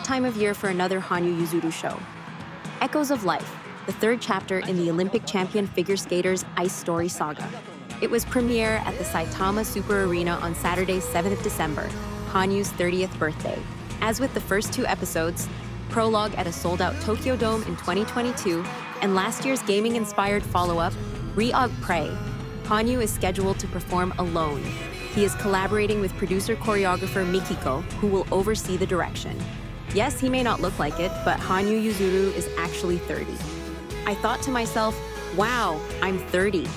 time of year for another Hanyu Yuzuru show. Echoes of Life, the third chapter in the Olympic champion figure skaters' ice story saga. It was premiere at the Saitama Super Arena on Saturday, 7th December, Hanyu's 30th birthday. As with the first two episodes, prologue at a sold-out Tokyo Dome in 2022, and last year's gaming-inspired follow-up, Re-Og Prey, Hanyu is scheduled to perform alone. He is collaborating with producer-choreographer Mikiko, who will oversee the direction. Yes, he may not look like it, but Hanyu Yuzuru is actually 30. I thought to myself, wow, I'm 30.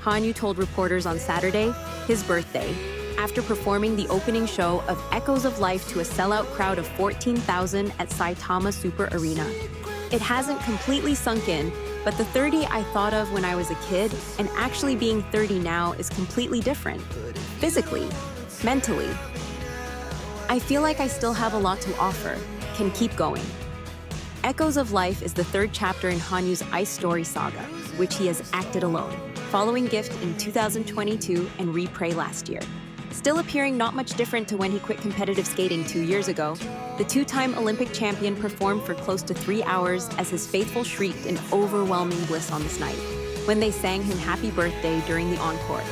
Hanyu told reporters on Saturday, his birthday, after performing the opening show of Echoes of Life to a sellout crowd of 14,000 at Saitama Super Arena. It hasn't completely sunk in, but the 30 I thought of when I was a kid and actually being 30 now is completely different. Physically, mentally. I feel like I still have a lot to offer, can keep going. Echoes of Life is the third chapter in Hanyu's ice story saga, which he has acted alone, following Gift in 2022 and Re-Prey last year. Still appearing not much different to when he quit competitive skating 2 years ago, the two-time Olympic champion performed for close to 3 hours as his faithful shrieked in overwhelming bliss on this night, when they sang him happy birthday during the encore.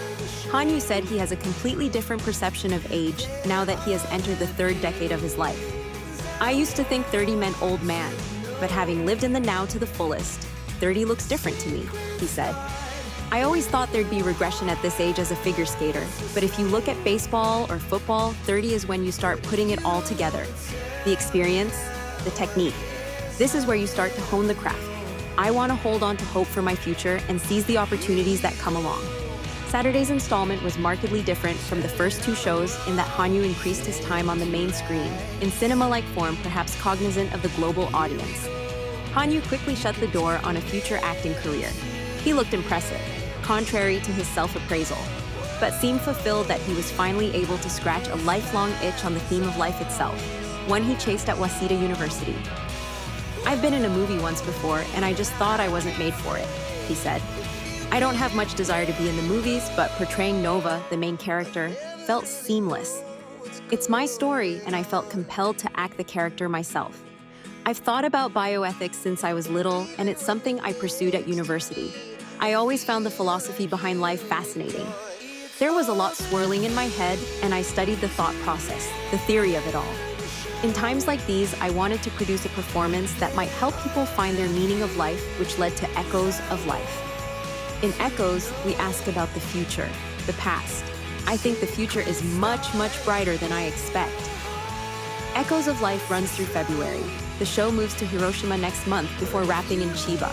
Hanyu said he has a completely different perception of age now that he has entered the third decade of his life. I used to think 30 meant old man, but having lived in the now to the fullest, 30 looks different to me, he said. I always thought there'd be regression at this age as a figure skater, but if you look at baseball or football, 30 is when you start putting it all together. The experience, the technique. This is where you start to hone the craft. I want to hold on to hope for my future and seize the opportunities that come along. Saturday's installment was markedly different from the first two shows in that Hanyu increased his time on the main screen, in cinema-like form perhaps cognizant of the global audience. Hanyu quickly shut the door on a future acting career. He looked impressive, contrary to his self-appraisal, but seemed fulfilled that he was finally able to scratch a lifelong itch on the theme of life itself, one he chased at Waseda University. I've been in a movie once before, and I just thought I wasn't made for it, he said. I don't have much desire to be in the movies, but portraying Nova, the main character, felt seamless. It's my story, and I felt compelled to act the character myself. I've thought about bioethics since I was little, and it's something I pursued at university. I always found the philosophy behind life fascinating. There was a lot swirling in my head, and I studied the thought process, the theory of it all. In times like these, I wanted to produce a performance that might help people find their meaning of life, which led to Echoes of Life. In Echoes, we ask about the future, the past. I think the future is much, much brighter than I expect. Echoes of Life runs through February. The show moves to Hiroshima next month before wrapping in Chiba.